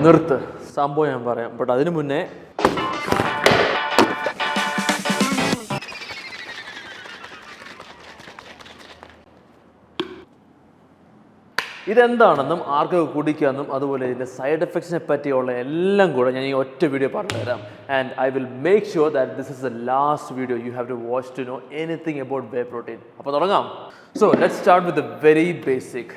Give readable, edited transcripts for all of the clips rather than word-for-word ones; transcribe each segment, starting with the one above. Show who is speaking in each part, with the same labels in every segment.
Speaker 1: നിർത്ത്, സംഭവം ഞാൻ പറയാം. ബട്ട് അതിനു മുന്നേ ഇതെന്താണെന്നും ആർക്കൊക്കെ കുടിക്കാമെന്നും അതുപോലെ ഇതിൻ്റെ സൈഡ് എഫക്ട്സിനെ പറ്റിയുള്ള എല്ലാം കൂടെ ഞാൻ ഈ ഒറ്റ വീഡിയോ പറഞ്ഞു തരാം. And I will make sure that this is the last video you have to watch to know anything about whey protein. അപ്പോൾ തുടങ്ങാം. So let's start with the very basic.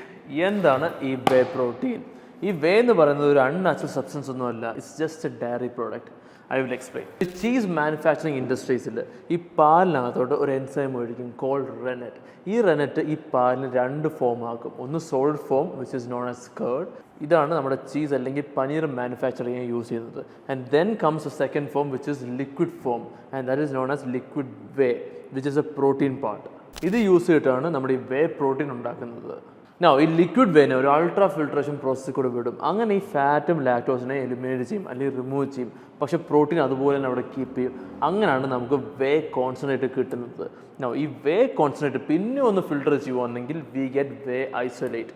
Speaker 1: എന്താണ് ഈ വേ പ്രോട്ടീൻ? ഈ whey എന്ന് പറയുന്നത് ഒരു unnatural substance ഒന്നുമല്ല. It's just a dairy product. I will explain. Cheese manufacturing ഇൻഡസ്ട്രീസിൽ ഈ പാലിനകത്തോട്ട് ഒരു എൻസൈം ഒഴിക്കും കോൾഡ് റെനറ്റ്. ഈ റെനറ്റ് ഈ പാലിന് രണ്ട് ഫോം ആക്കും. ഒന്ന് solid form which is known as card. ഇതാണ് നമ്മുടെ ചീസ് അല്ലെങ്കിൽ പനീർ മാനുഫാക്ചറിങ് യൂസ് ചെയ്യുന്നത്. And then comes A second form which is liquid form and that is known as liquid way which is A protein part. ഇത് use ചെയ്തിട്ടാണ് നമ്മുടെ ഈ whey protein ഉണ്ടാക്കുന്നത്. ഈ ലിക്വിഡ് വേനെ ഒരു അൾട്രാ ഫിൽട്രേഷൻ പ്രോസസ്സിൽ കൂടെ വിടും. അങ്ങനെ ഈ ഫാറ്റും ലാക്ടോസിനെ എലിമിനേറ്റ് ചെയ്യും അല്ലെങ്കിൽ റിമൂവ് ചെയ്യും. പക്ഷേ പ്രോട്ടീൻ അതുപോലെ തന്നെ അവിടെ കീപ്പ് ചെയ്യും. അങ്ങനെയാണ് നമുക്ക് വേ കോൺസെൻട്രേറ്റ് കിട്ടുന്നത്. ഈ വേ കോൺസെൻട്രേറ്റ് പിന്നെ ഒന്ന് ഫിൽട്ടർ ചെയ്യുവാണെങ്കിൽ വി ഗെറ്റ് വേ ഐസൊലേറ്റ്.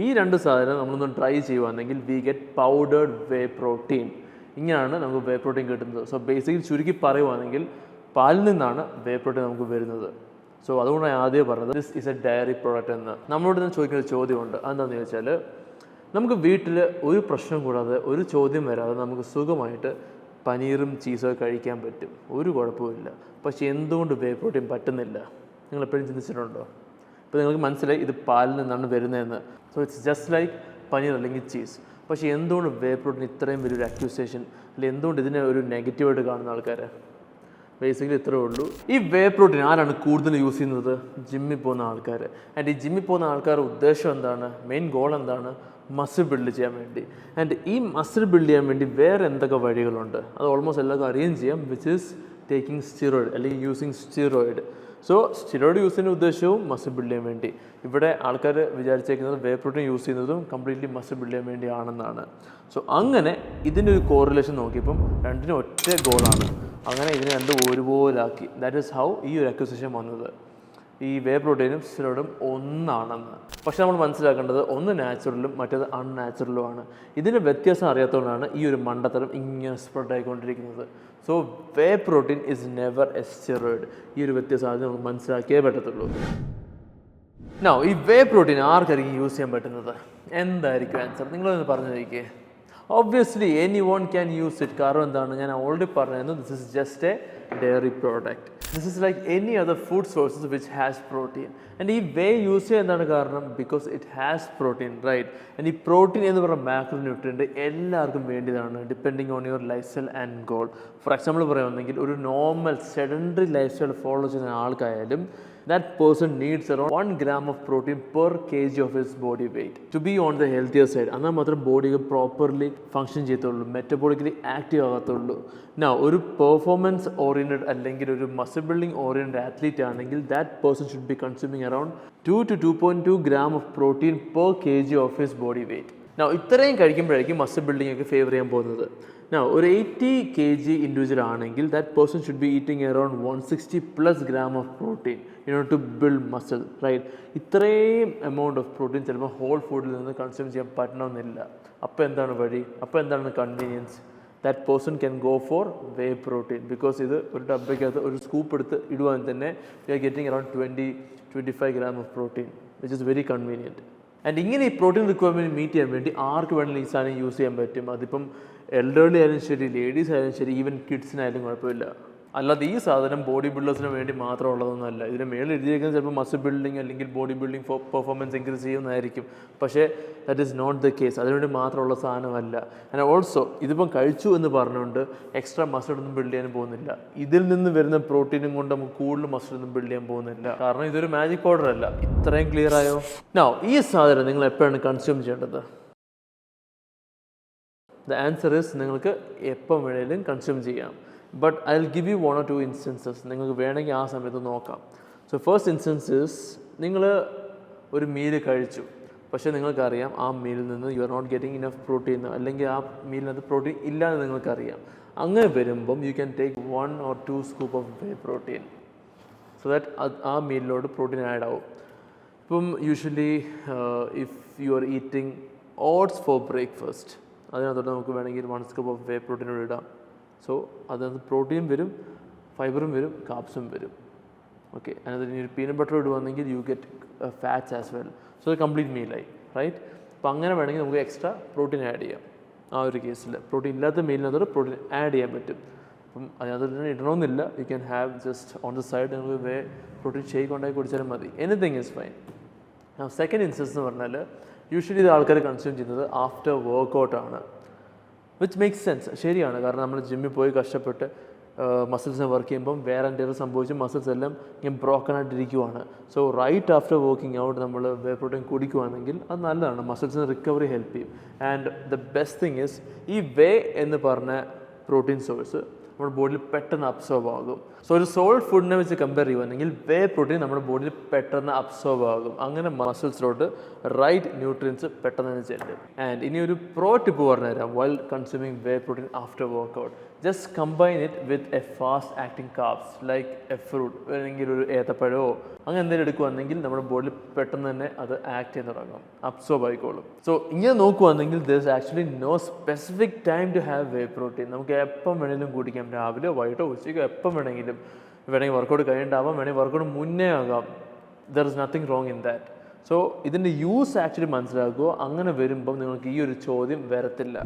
Speaker 1: ഈ രണ്ട് സാധനം നമ്മളൊന്ന് ട്രൈ ചെയ്യുവാണെങ്കിൽ we get powdered way protein. ഇങ്ങനെയാണ് നമുക്ക് വേ പ്രോട്ടീൻ കിട്ടുന്നത്. സോ ബേസിക്കലി ചുരുക്കി പറയുവാണെങ്കിൽ പാലിൽ നിന്നാണ് വേ പ്രോട്ടീൻ നമുക്ക് വരുന്നത്. സോ അതുകൊണ്ടാണ് ആദ്യം പറഞ്ഞത് this is a dairy product എന്ന്. നമ്മളോട് നിന്ന് ചോദിക്കുന്ന ഒരു ചോദ്യമുണ്ട്. അതെന്താണെന്ന് ചോദിച്ചാൽ നമുക്ക് വീട്ടിൽ ഒരു പ്രശ്നം കൂടാതെ ഒരു ചോദ്യം വരാതെ നമുക്ക് സുഖമായിട്ട് പനീറും ചീസൊക്കെ കഴിക്കാൻ പറ്റും, ഒരു കുഴപ്പമില്ല. പക്ഷേ എന്തുകൊണ്ട് വേ പ്രോട്ടീൻ പറ്റുന്നില്ല? നിങ്ങൾ എപ്പോഴും ചിന്തിച്ചിട്ടുണ്ടോ? ഇപ്പോൾ നിങ്ങൾക്ക് മനസ്സിലായി ഇത് പാലിൽ നിന്നാണ് വരുന്നതെന്ന്. So it's just like paneer അല്ലെങ്കിൽ ചീസ്. പക്ഷേ എന്തുകൊണ്ട് വേ പ്രോട്ടീൻ ഇത്രയും വലിയൊരു അക്യൂസേഷൻ, അല്ലെങ്കിൽ എന്തുകൊണ്ട് ഇതിനെ ഒരു നെഗറ്റീവായിട്ട് കാണുന്ന ആൾക്കാർ? ബേസിക്കലി ഇത്രേ ഉള്ളൂ. ഈ വേ പ്രോട്ടീൻ ആരാണ് കൂടുതൽ യൂസ് ചെയ്യുന്നത്? ജിമ്മിൽ പോകുന്ന ആൾക്കാർ. ആൻഡ് ഈ ജിമ്മിൽ പോകുന്ന ആൾക്കാരുടെ ഉദ്ദേശം എന്താണ്? മെയിൻ ഗോൾ എന്താണ്? മസിൽ ബിൽഡ് ചെയ്യാൻ വേണ്ടി. ആൻഡ് ഈ മസിൽ ബിൽഡ് ചെയ്യാൻ വേണ്ടി വേറെ എന്തൊക്കെ വഴികളുണ്ട് അത് ഓൾമോസ്റ്റ് എല്ലാവർക്കും അറിയുകയും ചെയ്യാം. വിച്ച് ഈസ് ടേക്കിംഗ് സ്റ്റിറോയിഡ് അല്ലെങ്കിൽ using steroid. So steroid use ചെയ്യുന്ന ഉദ്ദേശവും മസിൽ ബിൽഡ് ചെയ്യാൻ വേണ്ടി. ഇവിടെ ആൾക്കാർ വിചാരിച്ചേക്കുന്നത് വേ പ്രോട്ടീൻ യൂസ് ചെയ്യുന്നതും കംപ്ലീറ്റ്ലി മസിൽ ബിൽഡ് ചെയ്യാൻ വേണ്ടിയാണെന്നാണ്. സോ അങ്ങനെ ഇതിൻ്റെ ഒരു കോറിലേഷൻ നോക്കിയപ്പം രണ്ടിനും ഒറ്റ ഗോളാണ്. അങ്ങനെ ഇതിനെ രണ്ടും ഒരുപോലാക്കി. ദാറ്റ് ഈസ് ഹൗ ഈ ഒരു അക്യൂസേഷൻ വന്നത്. ഈ വേ പ്രോട്ടീനും സ്റ്റിറോയിഡും ഒന്നാണെന്ന്. പക്ഷെ നമ്മൾ മനസ്സിലാക്കേണ്ടത് ഒന്ന് നാച്ചുറലും മറ്റേത് അൺനാച്ചുറലുമാണ്. ഇതിൻ്റെ വ്യത്യാസം അറിയാത്തതുകൊണ്ടാണ് ഈ ഒരു മണ്ടത്തരം ഇങ്ങനെ സ്പ്രെഡ് ആയിക്കൊണ്ടിരിക്കുന്നത്. So whey protein is never a steroid. ഈ ഒരു വ്യത്യാസം ആദ്യം നമ്മൾ മനസ്സിലാക്കിയേ പറ്റത്തുള്ളൂ. ഈ വേ പ്രോട്ടീൻ ആർക്കായിരിക്കും യൂസ് ചെയ്യാൻ പറ്റുന്നത്? എന്തായിരിക്കും ആൻസർ? നിങ്ങളൊന്ന് പറഞ്ഞു നോക്കിയേ. Obviously anyone can use it. കാരണം എന്താണ്? ഞാൻ ഓൾറെഡി പറഞ്ഞിരുന്നു this is just a dairy product. This is like any other food sources which has protein. And ഈ വേ യൂസ് ചെയ്യാൻ എന്താണ് കാരണം? Because it has protein, right? And ഈ protein എന്ന് പറയുന്ന മാക്രോ ന്യൂട്രിയൻ്റ് എല്ലാവർക്കും വേണ്ടിയതാണ്, depending on your lifestyle and goal. For example പറയുകയാണെങ്കിൽ ഒരു normal sedentary lifestyle follow ചെയ്യുന്ന ആൾക്കായാലും that person needs around 1 gram of protein per kg of his body weight to be on the healthier side. എന്നാൽ മാത്രം body properly function ചെയ്യത്തുള്ളൂ, metabolically active ആകത്തുള്ളൂ. ഒരു performance oriented അല്ലെങ്കിൽ ഒരു muscle building oriented athlete ആണെങ്കിൽ that person should be consuming around 2 to 2.2 gram of protein per kg of his body weight. ഇത്രയും കഴിക്കുമ്പോഴായിരിക്കും muscle building ഒക്കെ favour ചെയ്യാൻ പോകുന്നത്. ഒരു 80 kg ഇൻഡിവിജ്വൽ ആണെങ്കിൽ that person should be eating around 160+ gram of protein in order to build muscle, right? ഇത്രയും amount of protein ചിലപ്പോൾ whole ഫുഡിൽ നിന്ന് കൺസ്യൂം ചെയ്യാൻ പറ്റണമെന്നില്ല. അപ്പോൾ എന്താണ് വഴി? അപ്പോൾ എന്താണ് convenience? That person can go for whey protein. Because ഇത് ഒരു ഡബ്ബയ്ക്കകത്ത് ഒരു സ്കൂപ്പ് എടുത്ത് ഇടുവാൻ തന്നെ you are getting around 20-25 gram of protein, which is very convenient. And ഇങ്ങനെ ഈ പ്രോട്ടീൻ റിക്വയർമെൻറ്റ് മീറ്റ് ചെയ്യാൻ വേണ്ടി ആർക്ക് വേണമെങ്കിലും ഈ സാധനം യൂസ് ചെയ്യാൻ പറ്റും. അതിപ്പം എൽഡർലി ആയാലും ശരി, ലേഡീസ് ആയാലും ശരി, ഈവൻ കിഡ്സിനായാലും കുഴപ്പമില്ല. അല്ലാതെ ഈ സാധനം ബോഡി ബിൽഡേഴ്സിന് വേണ്ടി മാത്രമുള്ളതൊന്നുമല്ല. ഇതിന് മേളിൽ എഴുതിയിരിക്കുന്നത് ചിലപ്പോൾ മസിൽ ബിൽഡിംഗ് അല്ലെങ്കിൽ ബോഡി ബിൽഡിംഗ് പെർഫോമൻസ് ഇൻക്രീസ് ചെയ്യുന്നതായിരിക്കും. പക്ഷേ that is not the case. അതിനുവേണ്ടി മാത്രമുള്ള സാധനമല്ല. ആൻഡ് ഓൾസോ ഇതിപ്പം കഴിച്ചു എന്ന് പറഞ്ഞുകൊണ്ട് എക്സ്ട്രാ മസിലൊന്നും ബിൽഡ് ചെയ്യാൻ പോകുന്നില്ല. ഇതിൽ നിന്ന് വരുന്ന പ്രോട്ടീനും കൊണ്ട് നമുക്ക് കൂടുതൽ മസിലൊന്നും ബിൽഡ് ചെയ്യാൻ പോകുന്നില്ല. കാരണം ഇതൊരു മാജിക് പൗഡർ അല്ല. ഇത്രയും ക്ലിയർ ആയോ? ഈ സാധനം നിങ്ങൾ എപ്പോഴാണ് കൺസ്യൂം ചെയ്യേണ്ടത്? ദ ആൻസർ ഇസ് നിങ്ങൾക്ക് എപ്പം വേണേലും കൺസ്യൂം ചെയ്യാം. But I will give you 1 or 2 instances. നിങ്ങൾക്ക് വേണമെങ്കിൽ ആ സമയത്ത് നോക്കാം. സോ ഫസ്റ്റ് ഇൻസ്റ്റൻസ് ഇസ് നിങ്ങൾ ഒരു മീൽ കഴിച്ചു, പക്ഷേ നിങ്ങൾക്കറിയാം ആ മീലിൽ നിന്ന് you are not getting enough protein, അല്ലെങ്കിൽ ആ മീലിനകത്ത് പ്രോട്ടീൻ ഇല്ലാന്ന് നിങ്ങൾക്കറിയാം. അങ്ങനെ വരുമ്പം you can take 1 or 2 scoop of whey protein so that ആ മീലിലോട്ട് പ്രോട്ടീൻ ആഡ് ആവും. ഇപ്പം usually if you are eating oats for breakfast, അതിനകത്തോട്ട് നമുക്ക് വേണമെങ്കിൽ 1 സ്കൂപ്പ് ഓഫ് വേ പ്രോട്ടീനോട് ഇടാം. സോ അതിനകത്ത് പ്രോട്ടീൻ വരും, ഫൈബറും വരും, കാർബ്സും വരും. ഓക്കെ, അതിനകത്ത് ഇനി ഒരു പീനട്ട് ബട്ടർ ഇടുവാണെങ്കിൽ you get fats as well. So അത് കംപ്ലീറ്റ് മീലായി, റൈറ്റ്? അപ്പോൾ അങ്ങനെ വേണമെങ്കിൽ നമുക്ക് എക്സ്ട്രാ പ്രോട്ടീൻ ആഡ് ചെയ്യാം. ആ ഒരു കേസിൽ പ്രോട്ടീൻ ഇല്ലാത്ത മീലിനകത്തോട് പ്രോട്ടീൻ ആഡ് ചെയ്യാൻ പറ്റും. അപ്പം അതിനകത്ത് ഇടണമെന്നില്ല. You can have just on the side നിങ്ങൾക്ക് വേ പ്രോട്ടീൻ ഷേക്ക് ഉണ്ടാക്കി കുടിച്ചാലും മതി. Anything is fine. Second instance എന്ന് പറഞ്ഞാൽ യൂഷ്വലി ഇത് ആൾക്കാർ കൺസ്യൂം ചെയ്യുന്നത് ആഫ്റ്റർ വർക്കൗട്ടാണ്, വിച്ച് മേക്സ് സെൻസ്. ശരിയാണ്, കാരണം നമ്മൾ ജിമ്മിൽ പോയി കഷ്ടപ്പെട്ട് മസിൽസിനെ വർക്ക് ചെയ്യുമ്പം വേറെ എന്തെങ്കിലും സംഭവിച്ച് മസിൽസ് എല്ലാം ഇങ്ങനെ ബ്രോക്കൺ ആയിട്ടിരിക്കുവാണ്. So right after working out നമ്മൾ വേ പ്രോട്ടീൻ കുടിക്കുവാണെങ്കിൽ അത് നല്ലതാണ്, മസിൽസിന് റിക്കവറി ഹെൽപ്പ് ചെയ്യും. And the best thing is ഈ വേ എന്ന് പറഞ്ഞ പ്രോട്ടീൻ സോഴ്സ് നമ്മുടെ ബോഡിയിൽ പെട്ടെന്ന് അബ്സോർബ് ആകും. സോ ഒരു സോൾഡ് ഫുഡിനെ വെച്ച് കമ്പയർ ചെയ്യുകയാണെങ്കിൽ വേ പ്രോട്ടീൻ നമ്മുടെ ബോഡിയിൽ പെട്ടെന്ന് അബ്സോർബ് ആകും. അങ്ങനെ മസിൽസിലോട്ട് റൈറ്റ് ന്യൂട്രിയൻസ് പെട്ടെന്ന് തന്നെ ചെല്ലും. ആൻഡ് ഇനി ഒരു പ്രോ ടിപ്പ് പറഞ്ഞുതരാം. While consuming whey protein after workout, just combine it with a fast acting carbs like a fruit, അല്ലെങ്കിൽ ഒരു ഏത്തപ്പഴമോ അങ്ങനെ എന്തെങ്കിലും എടുക്കുകയാണെങ്കിൽ നമ്മുടെ ബോഡിയിൽ പെട്ടെന്ന് തന്നെ അത് ആക്ട് ചെയ്ത് തുടങ്ങും, അബ്സോർബ് ആയിക്കോളും. സോ ഇങ്ങനെ നോക്കുകയാണെങ്കിൽ there is actually no specific time to have whey protein. നമുക്ക് എപ്പം വേണമെങ്കിലും കുടിക്കാം, രാവിലെയോ വൈകിട്ടോ ഉച്ചയ്ക്കോ എപ്പം വേണമെങ്കിലും. വേണമെങ്കിൽ വർക്കൗട്ട് കഴിഞ്ഞിട്ടാവാം, വേണമെങ്കിൽ വർക്കൗട്ട് മുന്നേ ആകാം. There is nothing wrong in that. So ഇതിൻ്റെ യൂസ് ആക്ച്വലി മനസ്സിലാക്കുക. അങ്ങനെ വരുമ്പം നിങ്ങൾക്ക് ഈ ഒരു ചോദ്യം വരത്തില്ല.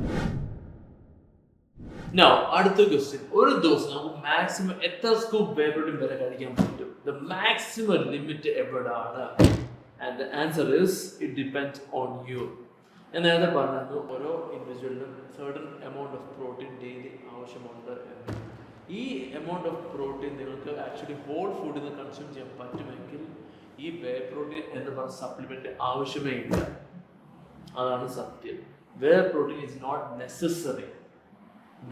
Speaker 1: Now, അടുത്ത ക്വസ്റ്റ്യൻ, ഒരു ദിവസം നമുക്ക് മാക്സിമം എത്ര സ്കൂപ്പ് വേ പ്രോട്ടീൻ വരെ കഴിക്കാൻ പറ്റും? ദ മാക്സിമം ലിമിറ്റ് എവിടെയാണ്? And the answer is it depends on you. ഞാൻ നേരത്തെ പറഞ്ഞിരുന്നു ഓരോ ഇൻഡിവിജ്വലിനും certain amount of protein daily ആവശ്യമുണ്ട് എന്ന്. ഈ എമൗണ്ട് ഓഫ് പ്രോട്ടീൻ നിങ്ങൾക്ക് ആക്ച്വലി ഹോൾ ഫുഡിൽ നിന്ന് കൺസ്യൂം ചെയ്യാൻ പറ്റുമെങ്കിൽ ഈ വേ പ്രോട്ടീൻ എന്ന് പറഞ്ഞ സപ്ലിമെന്റ് ആവശ്യമേ ഇല്ല. അതാണ് സത്യം. Whey protein is not necessary.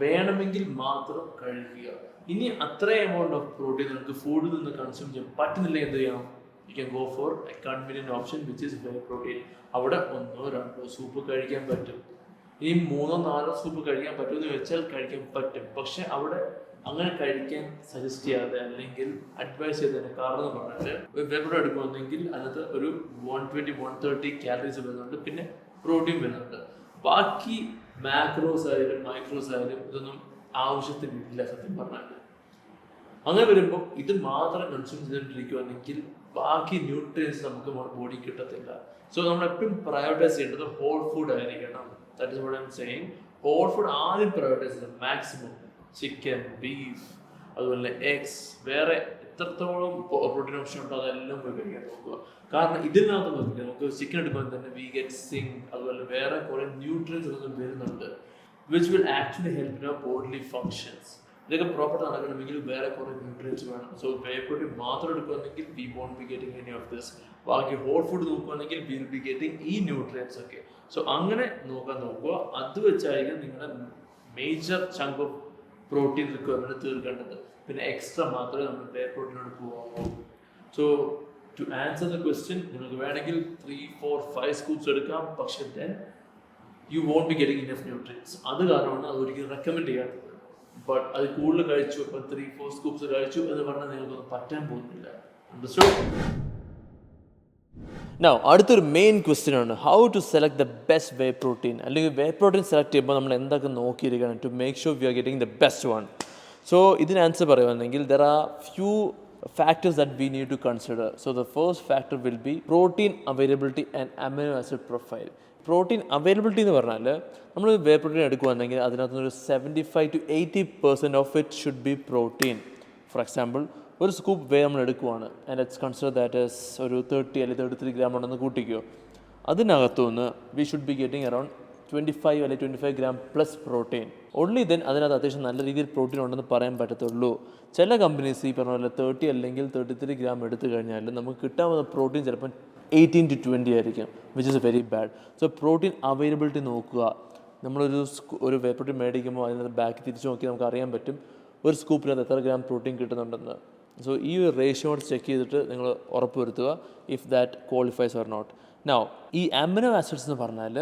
Speaker 1: വേണമെങ്കിൽ മാത്രം കഴിക്കുക. ഇനി അത്ര എമൗണ്ട് ഓഫ് പ്രോട്ടീൻ നിങ്ങൾക്ക് ഫുഡിൽ നിന്ന് കൺസ്യൂം ചെയ്യാൻ പറ്റുന്നില്ല, എന്ത് ചെയ്യാം? You can go four A convenient option which is whey protein. അവിടെ 1-2 സൂപ്പ് കഴിക്കാൻ പറ്റും. ഇനി 3-4 സൂപ്പ് കഴിക്കാൻ പറ്റുമെന്ന് വെച്ചാൽ കഴിക്കാൻ പറ്റും. പക്ഷെ അവിടെ അങ്ങനെ കഴിക്കാൻ സജസ്റ്റ് ചെയ്യാതെ അല്ലെങ്കിൽ അഡ്വൈസ് ചെയ്തതിന് കാരണം എന്ന് പറഞ്ഞാൽ വേ പ്രോട്ടീൻ എടുക്കുമെന്നെങ്കിൽ അതിനകത്ത് ഒരു 120-130 കാലറീസ് വരുന്നുണ്ട്, പിന്നെ പ്രോട്ടീൻ വരുന്നുണ്ട്. ബാക്കി മാക്രോസ് ആയാലും മൈക്രോസ് ആയാലും ഇതൊന്നും ആവശ്യത്തിനില്ല സത്യം പറഞ്ഞാൽ. അങ്ങനെ വരുമ്പോൾ ഇത് മാത്രം കൺസ്യൂം ചെയ്തുകൊണ്ടിരിക്കുകയാണെങ്കിൽ ബാക്കി ന്യൂട്രിയൻസ് നമുക്ക് നമ്മുടെ ബോഡി കിട്ടത്തില്ല. സോ നമ്മൾ എപ്പോഴും പ്രയോറിറ്റൈസ് ചെയ്യേണ്ടത് ഹോൾ ഫുഡ് ആയിരിക്കണം. That is what I am saying. Whole food ആദ്യം പ്രയോറിറ്റൈസ് ചെയ്യണം. മാക്സിമം ചിക്കൻ, ബീഫ്, അതുപോലെ എഗ്സ്, വേറെ എത്രത്തോളം പ്രോട്ടീൻ ഓപ്ഷൻ ഉണ്ടോ അതെല്ലാം പോയി കഴിക്കാൻ നോക്കുക. കാരണം ഇതിനകത്ത് നോക്കില്ല, നമുക്ക് ചിക്കൻ എടുക്കുമ്പോൾ തന്നെ വി ഗെറ്റ് സിങ്ക്, അതുപോലെ വേറെ കുറേ ന്യൂട്രിയൻസ് ഒന്നും വരുന്നുണ്ട് which will actually help in our bodily functions. ഇതൊക്കെ പ്രോപ്പർ നടക്കണമെങ്കിൽ വേറെ കുറേ ന്യൂട്രിയൻസ് വേണം. സോ വേ പ്രോട്ടീൻ മാത്രം എടുക്കുകയാണെങ്കിൽ we won't be getting any of this. ബാക്കി ഹോൾ ഫുഡ് നോക്കുകയാണെങ്കിൽ വി വിൽ ബി ഗെറ്റിംഗ് ഈ ന്യൂട്രിയൻസ് ഒക്കെ. സോ അങ്ങനെ നോക്കുക. അത് വെച്ചായിരിക്കും നിങ്ങളുടെ major chunk of protein requirement തീർക്കേണ്ടത്. പിന്നെ എക്സ്ട്രാ മാത്രമേ നമ്മൾ വേ പ്രോട്ടീനോട് പോകാവൂ. So to answer the question, നിങ്ങൾക്ക് വേണമെങ്കിൽ 3-4-5 സ്കൂപ്സ് എടുക്കാം, പക്ഷെ then you won't be getting enough nutrients. അത് കാരണമാണ് അത് ഒരിക്കലും റെക്കമെൻഡ് ചെയ്യാത്തത്. ബട്ട് അത് കൂടുതൽ കഴിച്ചു, ഇപ്പം 3-4 സ്കൂപ്സ് കഴിച്ചു എന്ന് പറഞ്ഞാൽ നിങ്ങൾക്കൊന്നും പറ്റാൻ പോകുന്നില്ല. അണ്ടർസ്റ്റുഡ്? Now, അടുത്തൊരു മെയിൻ ക്വസ്റ്റ്യൻ ആണ് how to select the best whey protein. അല്ലെങ്കിൽ വേ പ്രോട്ടീൻ സെലക്ട് ചെയ്യുമ്പോൾ നമ്മൾ എന്തൊക്കെ നോക്കിയിരിക്കണം to make sure we are getting the best one. So ഇതിന് ആൻസർ പറയുകയാണെങ്കിൽ there are few factors that we need to consider. So the first factor will be protein availability and amino acid profile. Protein availability എന്ന് പറഞ്ഞാൽ നമ്മൾ whey protein എടുക്കുകയാണെങ്കിൽ അതിനകത്തുനിന്ന് ഒരു 75-80% of it should be protein. For example, ഒരു scoop whey നമ്മൾ എടുക്കുവാണ് and let's consider that is ഒരു 30 അല്ലെങ്കിൽ 33 ഗ്രാം ഉണ്ടെന്ന് കൂട്ടിക്കോ. അതിനകത്തുനിന്ന് we should be getting around 25 അല്ലെങ്കിൽ 25 gram plus protein. Only then അതിനകത്ത് അത്യാവശ്യം നല്ല രീതിയിൽ പ്രോട്ടീൻ ഉണ്ടെന്ന് പറയാൻ പറ്റത്തുള്ളൂ. ചില കമ്പനീസ് ഈ പറഞ്ഞ പോലെ 30 അല്ലെങ്കിൽ 33 ഗ്രാം എടുത്തു കഴിഞ്ഞാൽ നമുക്ക് കിട്ടാവുന്ന പ്രോട്ടീൻ ചിലപ്പോൾ 18-20 ആയിരിക്കും, which is very bad. So protein availability നോക്കുക. നമ്മളൊരു വേ പ്രോട്ടീൻ മേടിക്കുമ്പോൾ അതിനകത്ത് ബാക്ക് തിരിച്ച് നോക്കി നമുക്ക് അറിയാൻ പറ്റും ഒരു സ്കൂപ്പിനകത്ത് എത്ര ഗ്രാം പ്രോട്ടീൻ കിട്ടുന്നുണ്ടെന്ന്. സോ ഈ ഒരു റേഷ്യോ ചെക്ക് ചെയ്തിട്ട് നിങ്ങൾ ഉറപ്പ് വരുത്തുക if that qualifies or not. Now ഈ അമിനോ ആസിഡ്സ് എന്ന് പറഞ്ഞാൽ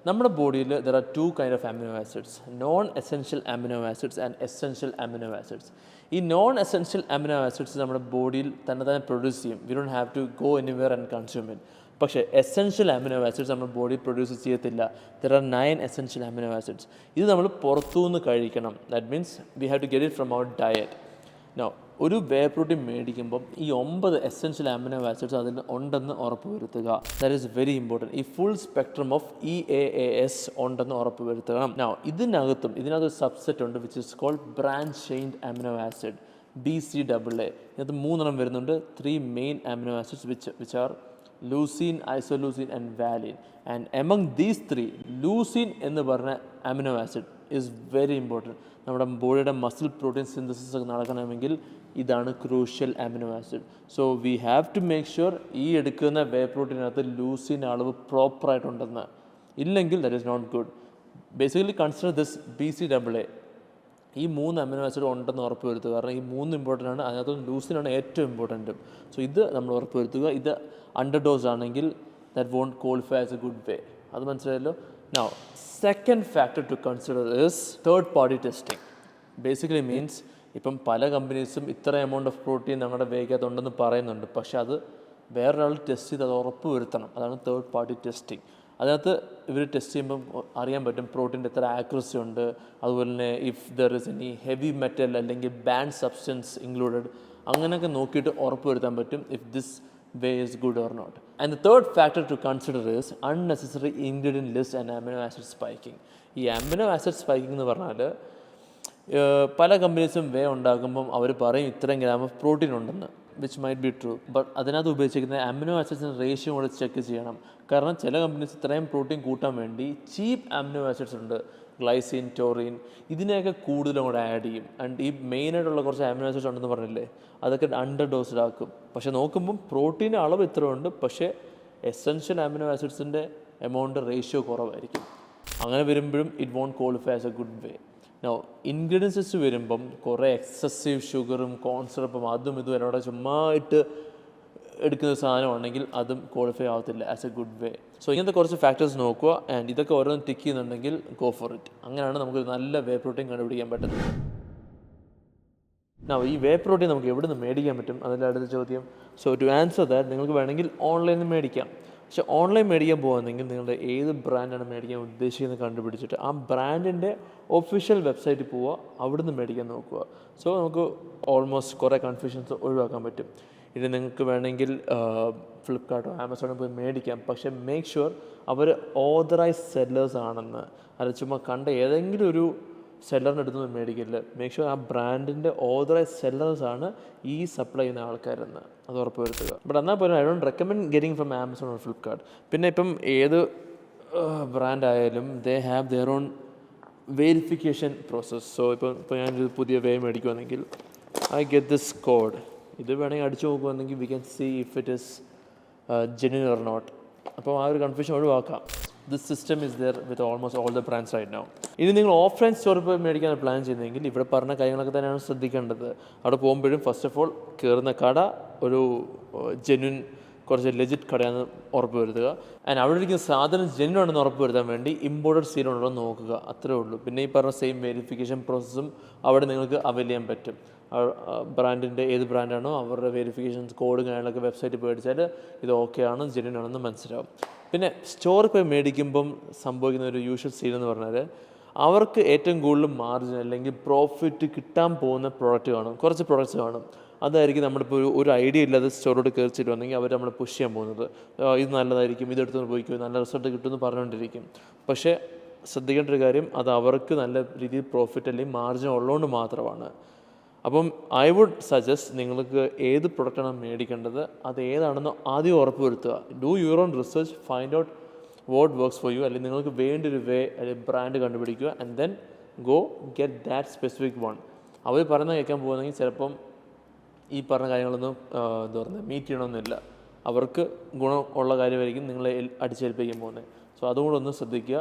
Speaker 1: നമ്മുടെ ബോഡിയിൽ there are two kind of amino acids, non essential amino acids and essential amino acids. ഈ നോൺ എസെൻഷ്യൽ അമിനോ ആസിഡ്സ് നമ്മുടെ ബോഡിയിൽ തന്നെ പ്രൊഡ്യൂസ് ചെയ്യും. We don't have to go anywhere and consume it. പക്ഷേ എസെൻഷ്യൽ അമിനോ ആസിഡ്സ് നമ്മുടെ body produce ചെയ്യത്തില്ല. There are 9 essential amino acids. ഇത് നമ്മൾ പുറത്തുനിന്ന് കഴിക്കണം. That means we have to get it from our diet. No, ഒരു whey protein മേടിക്കുമ്പം ഈ 9 essential amino acids അതിൽ ഉണ്ടെന്ന് ഉറപ്പ് വരുത്തുക. That is very important. ഈ ഫുൾ സ്പെക്ട്രം ഓഫ് EAAS ഉണ്ടെന്ന് ഉറപ്പ് വരുത്തണം. നോ, ഇതിനകത്ത് സബ്സെറ്റ് ഉണ്ട് which is called branched chain amino acid, BCAA. ഇതിനകത്ത് 3 വരുന്നുണ്ട്. 3 main amino acids which are leucine, isoleucine and valine. And among these 3, leucine എന്ന് പറഞ്ഞ amino acid is very important. നമ്മുടെ ബോഡിയുടെ മസിൽ പ്രോട്ടീൻ സിന്തസിസ് ഒക്കെ നടക്കണമെങ്കിൽ ഇതാണ് crucial amino acid. So we have to make sure ഈ എടുക്കുന്ന വേ പ്രോട്ടീനകത്ത് ലൂസിൻ അളവ് പ്രോപ്പറായിട്ടുണ്ടെന്ന്. ഇല്ലെങ്കിൽ that is not good. Basically consider this BCAA. ഈ 3 അമിനോ ആസിഡ് ഉണ്ടെന്ന് ഉറപ്പ് വരുത്തുക. കാരണം ഈ 3 ഇമ്പോർട്ടൻ്റ് ആണ്. അതിനകത്ത് ലൂസിനാണ് ഏറ്റവും ഇമ്പോർട്ടൻറ്റും. സോ ഇത് നമ്മൾ ഉറപ്പ് വരുത്തുക. ഇത് അണ്ടർ ഡോസ് ആണെങ്കിൽ that won't qualify as a good whey. അത് മനസ്സിലായല്ലോ. Now, second factor to consider is third party testing. Basically means ഇപ്പം പല കമ്പനീസും ഇത്ര എമൗണ്ട് ഓഫ് പ്രോട്ടീൻ ഞങ്ങളുടെ വേഗത്തുണ്ടെന്ന് പറയുന്നുണ്ട്. പക്ഷേ അത് വേറൊരാൾ ടെസ്റ്റ് ചെയ്ത് അത് ഉറപ്പ് വരുത്തണം. അതാണ് തേർഡ് പാർട്ടി ടെസ്റ്റിംഗ്. അതിനകത്ത് ഇവർ ടെസ്റ്റ് ചെയ്യുമ്പം അറിയാൻ പറ്റും പ്രോട്ടീൻ്റെ എത്ര ആക്യുറസി ഉണ്ട്, അതുപോലെ തന്നെ if there is any heavy metal അല്ലെങ്കിൽ ബാൻഡ് സബ്സ്റ്റൻസ് ഇൻക്ലൂഡഡ്, അങ്ങനെയൊക്കെ നോക്കിയിട്ട് ഉറപ്പ് വരുത്താൻ പറ്റും if this way is good or not. And the third factor to consider is unnecessary ingredient list and amino acid spiking. ഈ അമിനോ ആസിഡ് സ്പൈക്കിംഗ് എന്ന് പറഞ്ഞാൽ പല കമ്പനീസും വേ ഉണ്ടാക്കുമ്പം അവർ പറയും ഇത്രയും ഗ്രാം ഓഫ് പ്രോട്ടീൻ ഉണ്ടെന്ന്, which might be true. But അതിനകത്ത് ഉപയോഗിച്ചിരിക്കുന്ന amino ആസിഡ്സിൻ്റെ ratio കൂടെ ചെക്ക് ചെയ്യണം. കാരണം ചില കമ്പനീസ് ഇത്രയും പ്രോട്ടീൻ കൂട്ടാൻ വേണ്ടി ചീപ്പ് അമിനോ ആസിഡ്സ് ഉണ്ട്, ഗ്ലൈസിൻ, ടോറിൻ, ഇതിനെയൊക്കെ കൂടുതലും കൂടെ ആഡ് ചെയ്യും. ആൻഡ് ഈ മെയിനായിട്ടുള്ള കുറച്ച് അമിനോ ആസിഡ്സ് ഉണ്ടെന്ന് പറഞ്ഞില്ലേ, അതൊക്കെ അണ്ടർ ഡോസ്ഡ് ആക്കും. പക്ഷെ നോക്കുമ്പം പ്രോട്ടീൻ്റെ അളവ് ഇത്ര ഉണ്ട്, പക്ഷേ എസെൻഷ്യൽ അമിനോ ആസിഡ്സിൻ്റെ എമൗണ്ട് റേഷ്യോ കുറവായിരിക്കും. അങ്ങനെ വരുമ്പോഴും it won't qualify as a good whey. No, ingredients വരുമ്പം കുറേ എക്സസീവ് ഷുഗറും കോൺസിറപ്പും അതും ഇതും എന്നോട് ചുമ്മാ ഇട്ട് എടുക്കുന്ന സാധനമാണെങ്കിൽ അതും ക്വാളിഫൈ ആവത്തില്ല as a good way. So ഇങ്ങനത്തെ കുറച്ച് ഫാക്ടേഴ്സ് നോക്കുക. ആൻഡ് ഇതൊക്കെ ഓരോന്ന് ടിക്ക് ചെയ്യുന്നുണ്ടെങ്കിൽ ഗോ ഫോർ ഇറ്റ്. അങ്ങനെയാണ് നമുക്കൊരു നല്ല വേ പ്രോട്ടീൻ കണ്ടുപിടിക്കാൻ പറ്റുന്നത്. ഈ വേ പ്രോട്ടീൻ നമുക്ക് എവിടെ നിന്ന് മേടിക്കാൻ പറ്റും? അതിൻ്റെ അടുത്ത ചോദ്യം. സോ ടു ആൻസർ ദാറ്റ്, നിങ്ങൾക്ക് വേണമെങ്കിൽ ഓൺലൈനിൽ നിന്ന് മേടിക്കാം. പക്ഷേ ഓൺലൈൻ മേടിക്കാൻ പോകുകയാണെങ്കിൽ നിങ്ങളുടെ ഏത് ബ്രാൻഡാണ് മേടിക്കാൻ ഉദ്ദേശിക്കുന്നത് കണ്ടുപിടിച്ചിട്ട് ആ ബ്രാൻഡിൻ്റെ ഒഫീഷ്യൽ വെബ്സൈറ്റിൽ പോവുക, അവിടുന്ന് മേടിക്കാൻ നോക്കുക. സോ നമുക്ക് ഓൾമോസ്റ്റ് കുറേ കൺഫ്യൂഷൻസ് ഒഴിവാക്കാൻ പറ്റും. ഇത് നിങ്ങൾക്ക് വേണമെങ്കിൽ ഫ്ലിപ്കാർട്ടോ ആമസോണിൽ പോയി മേടിക്കാം. പക്ഷേ മേക്ക് ഷുവർ അവർ ഓതറൈസ്ഡ് സെല്ലേഴ്സ് ആണെന്ന്. അത് ചുമ്മാ കണ്ട ഏതെങ്കിലും ഒരു സെല്ലറിൻ്റെ അടുത്ത് നിന്ന് മേടിക്കില്ല. മേക്ക് ഷുവർ ആ ബ്രാൻഡിൻ്റെ ഓതറൈസ്ഡ് സെല്ലേഴ്സ് ആണ് ഈ സപ്ലൈ ചെയ്യുന്ന ആൾക്കാരെന്ന് അത് ഉറപ്പ് വരുത്തുക. ബട്ട് എന്നാൽ പോലും I don't recommend getting from Amazon or Flipkart. പിന്നെ ഇപ്പം ഏത് ബ്രാൻഡായാലും they have their own verification process. So ഇപ്പോൾ ഞാനൊരു പുതിയ വേ മേടിക്കുവാണെങ്കിൽ ഐ ഗെറ്റ് ദിസ് കോഡ്. ഇത് വേണമെങ്കിൽ അടിച്ചു നോക്കുകയാണെങ്കിൽ we can see if it is genuine or not. അപ്പോൾ ആ ഒരു കൺഫ്യൂഷൻ ഒഴിവാക്കാം. This system is there with almost all the brands right now. ഇനി നിങ്ങൾ ഓഫ്ലൈൻ സ്റ്റോറിൽ പോയി മേടിക്കാൻ പ്ലാൻ ചെയ്യുന്നതെങ്കിൽ ഇവിടെ പറഞ്ഞ കാര്യങ്ങളൊക്കെ തന്നെയാണ് ശ്രദ്ധിക്കേണ്ടത്. അവിടെ പോകുമ്പോഴും ഫസ്റ്റ് ഓഫ് ഓൾ കയറുന്ന കട ഒരു ജെന്യൂൻ, കുറച്ച് ലെജിറ്റ് കടയാണെന്ന് ഉറപ്പ് വരുത്തുക. ആൻഡ് അവിടെ ഇരിക്കുന്ന സാധനം ജെന്യൂൻ ആണെന്ന് ഉറപ്പ് വരുത്താൻ വേണ്ടി ഇമ്പോർട്ടഡ് സീൽ ഉണ്ടോ എന്ന് നോക്കുക. അത്രേ ഉള്ളൂ. പിന്നെ ഈ പറഞ്ഞ സെയിം വെരിഫിക്കേഷൻ പ്രോസസ്സും അവിടെ നിങ്ങൾക്ക് അവൈൽ ചെയ്യാൻ പറ്റും. ബ്രാൻഡിൻ്റെ ഏത് ബ്രാൻഡാണോ അവരുടെ വെരിഫിക്കേഷൻ കോഡും കാര്യങ്ങളൊക്കെ വെബ്സൈറ്റിൽ മേടിച്ചാൽ ഇത് ഓക്കെ ആണ്, ജെന്യൂൻ ആണെന്ന് മനസ്സിലാവും. പിന്നെ സ്റ്റോറിൽ പോയി മേടിക്കുമ്പം സംഭവിക്കുന്ന ഒരു യൂഷ്വൽ സീൻ എന്ന് പറഞ്ഞാൽ അവർക്ക് ഏറ്റവും കൂടുതൽ മാർജിൻ അല്ലെങ്കിൽ പ്രോഫിറ്റ് കിട്ടാൻ പോകുന്ന പ്രോഡക്റ്റ് കാണും, കുറച്ച് പ്രോഡക്റ്റ്സ് കാണും. അതായിരിക്കും നമ്മളിപ്പോൾ ഒരു ഐഡിയ ഇല്ലാതെ സ്റ്റോറോട് കയറിച്ചിട്ട് വന്നെങ്കിൽ അവർ നമ്മളെ പുഷ് ചെയ്യാൻ പോകുന്നത്. ഇത് നല്ലതായിരിക്കും, ഇതെടുത്ത് പോയിക്കോ, നല്ല റിസൾട്ട് കിട്ടുമെന്ന് പറഞ്ഞുകൊണ്ടിരിക്കും. പക്ഷേ ശ്രദ്ധിക്കേണ്ട ഒരു കാര്യം, അത് അവർക്ക് നല്ല രീതിയിൽ പ്രോഫിറ്റ് അല്ലെങ്കിൽ മാർജിൻ ഉള്ളതുകൊണ്ട് മാത്രമാണ്. അപ്പം ഐ വുഡ് സജസ്റ്റ് നിങ്ങൾക്ക് ഏത് പ്രൊഡക്റ്റാണ് മേടിക്കേണ്ടത്, അത് ഏതാണെന്ന് ആദ്യം ഉറപ്പ് വരുത്തുക. Do your own research, find out what works for you. അല്ലെങ്കിൽ നിങ്ങൾക്ക് വേണ്ട ഒരു വേ അല്ലെങ്കിൽ ബ്രാൻഡ് കണ്ടുപിടിക്കുക. And then go get that specific one. അവർ പറയുന്നത് കേൾക്കാൻ പോകുന്നെങ്കിൽ ചിലപ്പം ഈ പറഞ്ഞ കാര്യങ്ങളൊന്നും എന്താ പറയുക മീറ്റ് ചെയ്യണമെന്നില്ല. അവർക്ക് ഗുണം ഉള്ള കാര്യമായിരിക്കും നിങ്ങളെ അടിച്ചേൽപ്പിക്കാൻ പോകുന്നത്. സോ അതുകൂടെ ഒന്ന് ശ്രദ്ധിക്കുക.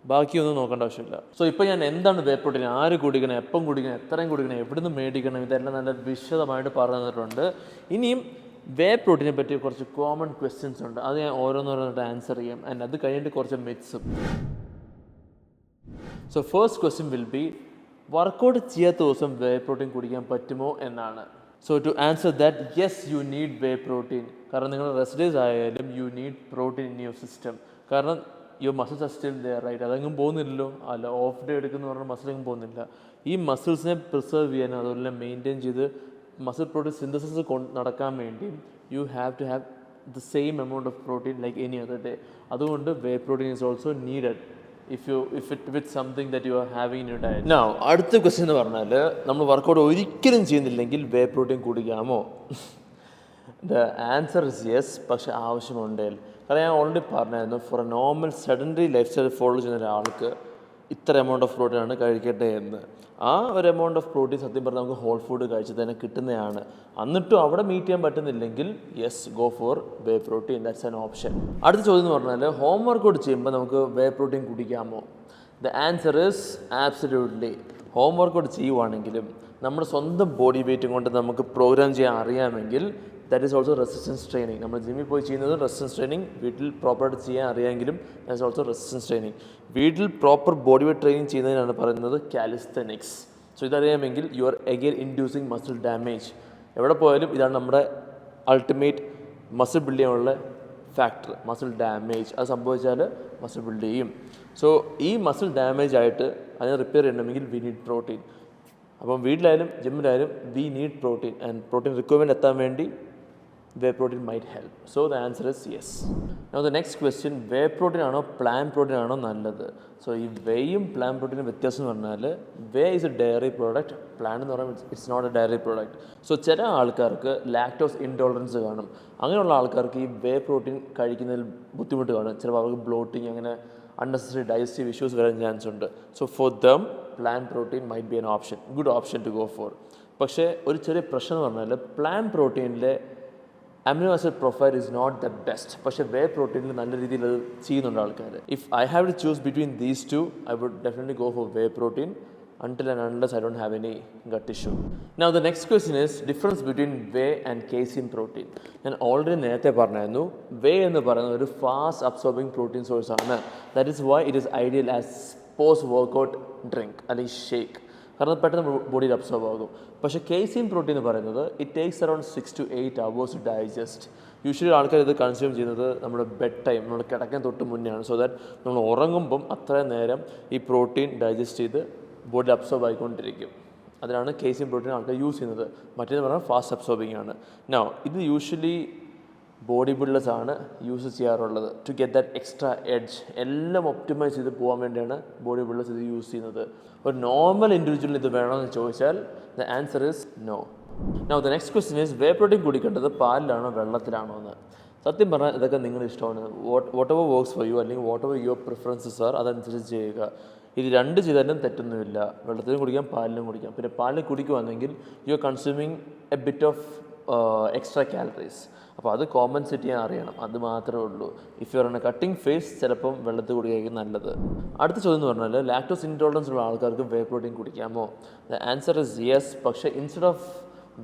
Speaker 1: ബാക്കിയൊന്നും നോക്കേണ്ട ആവശ്യമില്ല. സോ ഇപ്പോൾ ഞാൻ എന്താണ് വേ പ്രോട്ടീൻ, ആര് കുടിക്കണം, എപ്പം കുടിക്കണം, എത്രയും കുടിക്കണം, എവിടെ നിന്ന് മേടിക്കണം, ഇതെല്ലാം നല്ല വിശദമായിട്ട് പറഞ്ഞു തന്നിട്ടുണ്ട്. ഇനിയും വേ പ്രോട്ടീനെ പറ്റി കുറച്ച് കോമൺ ക്വസ്റ്റ്യൻസ് ഉണ്ട്, അത് ഞാൻ ഓരോന്നോരോന്നായിട്ട് ആൻസർ ചെയ്യാം. ആൻഡ് അത് കഴിഞ്ഞിട്ട് കുറച്ച് മിത്സും. So first question will be, workout ചെയ്യാത്ത ദിവസം വേ പ്രോട്ടീൻ കുടിക്കാൻ പറ്റുമോ എന്നാണ്. So to answer that, yes you need whey protein. കാരണം നിങ്ങൾ റെസ്റ്റ് ഡേയ്സ് ആയാലും you need protein in your system. കാരണം your muscles are still there, right? അതെങ്ങും പോകുന്നില്ലല്ലോ. അല്ല, ഓഫ് ഡേ എടുക്കുന്ന പറഞ്ഞാൽ മസിലെങ്ങും പോകുന്നില്ല. ഈ മസിൽസിനെ പ്രിസർവ് ചെയ്യാനും അതുപോലെ മെയിൻറ്റെയിൻ ചെയ്ത് മസിൽ പ്രോട്ടീൻ സിന്തസിസ് നടക്കാൻ വേണ്ടി you have to have the same amount of protein like any other day. അതുകൊണ്ട് whey protein is also needed if it's something that you are having in your diet. Now, അടുത്ത question എന്ന് പറഞ്ഞാൽ, നമ്മൾ workout ഒരിക്കലും ചെയ്യുന്നില്ലെങ്കിൽ whey protein കുടിക്കാമോ? The answer is yes, പക്ഷേ ആവശ്യമുണ്ടെങ്കിൽ. കാരണം ഞാൻ ഓൾറെഡി പറഞ്ഞായിരുന്നു, for a normal sedentary lifestyle follow ചെയ്യുന്ന ഒരാൾക്ക് ഇത്ര എമൗണ്ട് ഓഫ് പ്രോട്ടീനാണ് കഴിക്കട്ടെ എന്ന്. ആ ഒരു എമൗണ്ട് ഓഫ് പ്രോട്ടീൻ സത്യം പറഞ്ഞാൽ നമുക്ക് ഹോൾ ഫുഡ് കഴിച്ച് തന്നെ കിട്ടുന്നതാണ്. എന്നിട്ടും അവിടെ മീറ്റ് ചെയ്യാൻ പറ്റുന്നില്ലെങ്കിൽ yes, go for whey protein, that's an option. അടുത്ത ചോദ്യം എന്ന് പറഞ്ഞാൽ, ഹോം വർക്കൗട്ട് ചെയ്യുമ്പോൾ നമുക്ക് വേ പ്രോട്ടീൻ കുടിക്കാമോ? The answer is absolutely. Home workout ചെയ്യുവാണെങ്കിലും നമ്മുടെ സ്വന്തം ബോഡി വെയിറ്റും കൊണ്ട് നമുക്ക് പ്രോഗ്രാം ചെയ്യാൻ അറിയാമെങ്കിൽ that is also resistance training. നമ്മൾ ജിമ്മിൽ പോയി ചെയ്യുന്നത് റെസിസ്റ്റൻസ് ട്രെയിനിങ്, വീട്ടിൽ പ്രോപ്പറായിട്ട് ചെയ്യാൻ അറിയാമെങ്കിലും that is also resistance training. വീട്ടിൽ പ്രോപ്പർ ബോഡി വെയ്റ്റ് ട്രെയിനിങ് ചെയ്യുന്നതിനാണ് പറയുന്നത് കാലിസ്തനിക്സ്. സോ ഇതറിയാമെങ്കിൽ you are again inducing muscle damage. എവിടെ പോയാലും ഇതാണ് നമ്മുടെ അൾട്ടിമേറ്റ് മസിൽ ബിൽഡ് ചെയ്യാനുള്ള ഫാക്ടർ, മസിൽ ഡാമേജ്. അത് സംഭവിച്ചാൽ മസിൽ ബിൽഡ് ചെയ്യും. സോ ഈ മസിൽ ഡാമേജ് ആയിട്ട് അതിനെ റിപ്പയർ ചെയ്യണമെങ്കിൽ വി നീഡ് പ്രോട്ടീൻ. അപ്പം വീട്ടിലായാലും ജിമ്മിലായാലും we need protein. And protein requirement എത്താൻ വേണ്ടി whey protein might help. So the answer is yes. Now the next question, whey protein ആണോ plant protein ആണോ നല്ലത്? സോ ഈ വേയും പ്ലാന്റ് പ്രോട്ടീനും വ്യത്യാസം എന്ന് പറഞ്ഞാൽ, whey is a dairy product, plant എന്ന് പറയുമ്പോൾ it's not a dairy product. So ചില ആൾക്കാർക്ക് ലാക്ടോസ് ഇൻടോളറൻസ് കാണും. അങ്ങനെയുള്ള ആൾക്കാർക്ക് ഈ വേ പ്രോട്ടീൻ കഴിക്കുന്നതിൽ ബുദ്ധിമുട്ട് കാണും. ചിലപ്പോൾ അവർക്ക് ബ്ലോട്ടിങ്, അങ്ങനെ അൺനെസസറി ഡൈജസ്റ്റീവ് ഇഷ്യൂസ് വരാൻ ചാൻസ് ഉണ്ട്. So for them plant protein might be an option, good option to go for. പക്ഷേ ഒരു ചെറിയ പ്രശ്നം എന്ന് പറഞ്ഞാൽ, പ്ലാന്റ് പ്രോട്ടീനിലെ amino acid profile is not the best. പക്ഷേ വേ പ്രോട്ടീനിൽ നല്ല രീതിയിൽ അത് ചെയ്യുന്നുണ്ട് ആൾക്കാർ. If I have to choose between these two, I would definitely go for whey protein until and unless I don't have any gut issue. Now the next question is difference between whey and casein protein. ഞാൻ already നേരത്തെ പറഞ്ഞായിരുന്നു, whey എന്ന് പറയുന്നത് ഒരു fast absorbing protein source ആണ്. That is why it is ideal as post workout drink അല്ലെങ്കിൽ shake. കാരണം പെട്ടെന്ന് ബോഡിയിൽ അബ്സോർബ് ആകും. പക്ഷേ കേസീൻ പ്രോട്ടീൻ എന്ന് പറയുന്നത് it takes around 6 to 8 hours to digest. Usually ആൾക്കാർ ഇത് കൺസ്യൂം ചെയ്യുന്നത് നമ്മുടെ ബെഡ് ടൈം, നമ്മൾ കിടക്കാൻ തൊട്ട് മുന്നെയാണ്. സോ ദാറ്റ് നമ്മൾ ഉറങ്ങുമ്പം അത്രയും നേരം ഈ പ്രോട്ടീൻ ഡൈജസ്റ്റ് ചെയ്ത് ബോഡിയിൽ അബ്സോർബ് ആയിക്കൊണ്ടിരിക്കും. അതിനാണ് കേസീൻ പ്രോട്ടീൻ ആൾക്കാർ യൂസ് ചെയ്യുന്നത്. മറ്റേന്ന് പറഞ്ഞാൽ ഫാസ്റ്റ് അബ്സോർബിങ് ആണ്. നൗ ഇത് യൂഷ്വലി ബോഡി ബിൽഡേഴ്സ് ആണ് യൂസ് ചെയ്യാറുള്ളത് to get that extra edge. എല്ലാം ഒപ്റ്റിമൈസ് ചെയ്ത് പോകാൻ വേണ്ടിയാണ് ബോഡി ബിൽഡേഴ്സ് ഇത് യൂസ് ചെയ്യുന്നത്. ഒരു നോർമൽ ഇൻഡിവിജ്വലിന് ഇത് വേണമെന്ന് ചോദിച്ചാൽ the answer is no. Now the next question is, whey protein കുടിക്കേണ്ടത് പാലിലാണോ വെള്ളത്തിലാണോ എന്ന്. സത്യം പറഞ്ഞാൽ ഇതൊക്കെ നിങ്ങളുടെ ഇഷ്ടമാണ്. Whatever works for you, അല്ലെങ്കിൽ whatever your preferences are, അതനുസരിച്ച് ചെയ്യുക. ഇത് രണ്ട് ചെയ്താലും തെറ്റൊന്നുമില്ല. വെള്ളത്തിലും കുടിക്കാം, പാലിലും കുടിക്കാം. പിന്നെ പാലിൽ കുടിക്കുവാണെങ്കിൽ you are consuming a bit of extra calories. അപ്പോൾ അത് കോമ്പൻസേറ്റ് ചെയ്യാൻ അറിയണം, അത് മാത്രമേ ഉള്ളൂ. If you are a cutting phase, ചിലപ്പം വെള്ളത്തിൽ കുടിക്കുകയായിരിക്കും നല്ലത്. അടുത്ത ചോദ്യം എന്ന് പറഞ്ഞാൽ, ലാക്ടോസ് ഇൻടോളറൻസ് ഉള്ള ആൾക്കാർക്ക് വേ പ്രോട്ടീൻ കുടിക്കാമോ? The answer is yes. പക്ഷേ instead of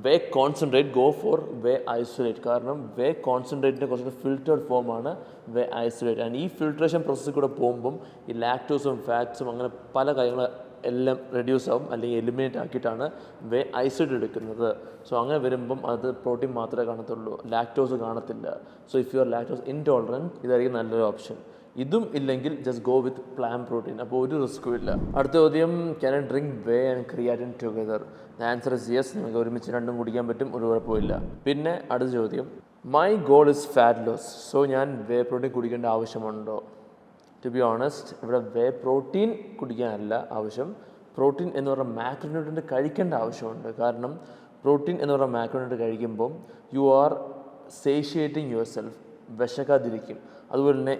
Speaker 1: whey concentrate, go for whey isolate. കാരണം വേ കോൺസെൻട്രേറ്റിൻ്റെ കുറച്ച് ഫിൽറ്റേർഡ് ഫോമാണ് വേ ഐസൊലേറ്റ്. ആൻഡ് ഈ ഫിൽട്രേഷൻ പ്രോസസ്സിൽ കൂടെ പോകുമ്പം ഈ ലാക്ടോസും ഫാറ്റ്സും അങ്ങനെ പല കാര്യങ്ങൾ എല്ലാം റെഡ്യൂസ് ആവും, അല്ലെങ്കിൽ എലിമിനേറ്റ് ആക്കിയിട്ടാണ് വേ ഐസൊലേറ്റ് എടുക്കുന്നത്. സോ അങ്ങനെ വരുമ്പം അത് പ്രോട്ടീൻ മാത്രമേ കാണത്തുള്ളൂ, ലാക്ടോസ് കാണത്തില്ല. So if you are lactose intolerant, ഇതായിരിക്കും നല്ലൊരു ഓപ്ഷൻ. ഇതും ഇല്ലെങ്കിൽ just go with plant protein. അപ്പോൾ ഒരു റിസ്ക്കും ഇല്ല. അടുത്ത ചോദ്യം, can I drink whey and creatine together? The answer is yes. നിങ്ങൾക്ക് ഒരുമിച്ച് രണ്ടും കുടിക്കാൻ പറ്റും, ഒരു കുഴപ്പമില്ല. പിന്നെ അടുത്ത ചോദ്യം, my goal is fat loss, so ഞാൻ വേ പ്രോട്ടീൻ കുടിക്കേണ്ട ആവശ്യമുണ്ടോ? ടു ബി ഓണസ്റ്റ്, ഇവിടെ വേ പ്രോട്ടീൻ കുടിക്കാനല്ല ആവശ്യം, പ്രോട്ടീൻ എന്ന് പറഞ്ഞ മാക്രോന്യൂട്രിയൻ്റ് കഴിക്കേണ്ട ആവശ്യമുണ്ട്. കാരണം പ്രോട്ടീൻ എന്ന് പറഞ്ഞ മാക്രോന്യൂട്രിയൻ്റ് കഴിക്കുമ്പം യു ആർ സേഷ്യേറ്റിംഗ് യുവർ സെൽഫ്, വിശക്കാതിരിക്കും. അതുപോലെ തന്നെ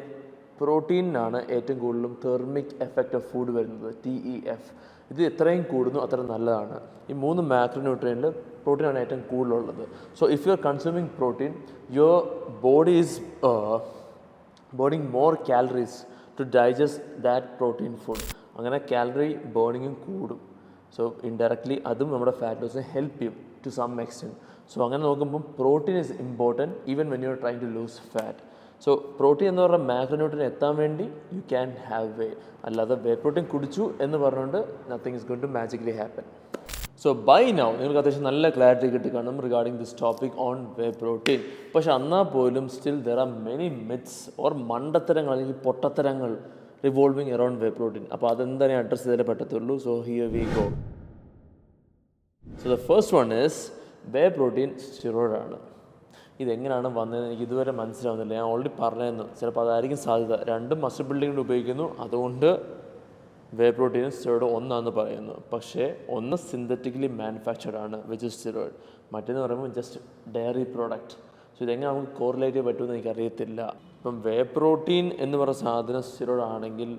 Speaker 1: പ്രോട്ടീനാണ് ഏറ്റവും കൂടുതലും തെർമിക് എഫക്റ്റ് ഓഫ് ഫുഡ് വരുന്നത്, TEF. ഇത് എത്രയും കൂടുന്നു അത്രയും നല്ലതാണ്. ഈ 3 മാക്രോന്യൂട്രിയൻ്റിൽ പ്രോട്ടീനാണ് ഏറ്റവും കൂടുതലുള്ളത്. So if you are consuming protein, your body is burning more calories to digest that protein food. അങ്ങനെ കാലറി ബേണിങ്ങും കൂടും. സോ ഇൻഡയറക്ട്ലി അതും നമ്മുടെ ഫാറ്റ് ലോസിനെ ഹെൽപ്പ് ചെയ്യും ടു സം എക്സ്റ്റെൻറ്റ്. സോ അങ്ങനെ നോക്കുമ്പോൾ protein is important even when you are trying to lose fat. So protein എന്ന് പറഞ്ഞാൽ മാക്രോന്യൂട്രിയൻ എത്താൻ വേണ്ടി യു ക്യാൻ ഹാവ് വേ, അല്ലാതെ വേ പ്രോട്ടീൻ കുടിച്ചു എന്ന് പറഞ്ഞുകൊണ്ട് nothing is going to magically happen. So by now നിങ്ങൾക്ക് അത്യാവശ്യം നല്ല ക്ലാരിറ്റി കിട്ടി കാണും regarding this topic on whey protein. പക്ഷെ എന്നാൽ പോലും still there are many myths or മണ്ടത്തരങ്ങൾ അല്ലെങ്കിൽ പൊട്ടത്തരങ്ങൾ റിവോൾവിങ് അറൗണ്ട് വേ പ്രോട്ടീൻ. അപ്പോൾ അതെന്തായാലും അഡ്രസ്സ് ചെയ്തേ പറ്റത്തുള്ളൂ. So here we go. So the first one is whey protein സ്റ്റിറോയിഡാണ്. ഇതെങ്ങനെയാണ് വന്നതെന്ന് എനിക്ക് ഇതുവരെ മനസ്സിലാവുന്നില്ല. ഞാൻ ഓൾറെഡി പറഞ്ഞിരുന്നു, ചിലപ്പോൾ അതായിരിക്കും സാധ്യത. രണ്ടും മസിൽ ബിൽഡിങ്ങിന് ഉപയോഗിക്കുന്നു, അതുകൊണ്ട് വേ പ്രോട്ടീനും സ്റ്റിറോയിഡ് ഒന്നാണെന്ന് പറയുന്നു. പക്ഷേ ഒന്ന് സിന്തറ്റിക്കലി മാനുഫാക്ചർഡ് ആണ് വിച്ച് ഇസ് സ്റ്റിറോയിഡ്, മറ്റേന്ന് പറയുമ്പോൾ ജസ്റ്റ് ഡയറി പ്രോഡക്റ്റ്. സോ ഇതെങ്ങനെ നമുക്ക് കോറിലേറ്റ് ചെയ്യാൻ പറ്റുമെന്ന് എനിക്കറിയത്തില്ല. ഇപ്പം വേ പ്രോട്ടീൻ എന്ന് പറയുന്ന സാധനം സ്റ്റിറോയിഡ് ആണെങ്കിൽ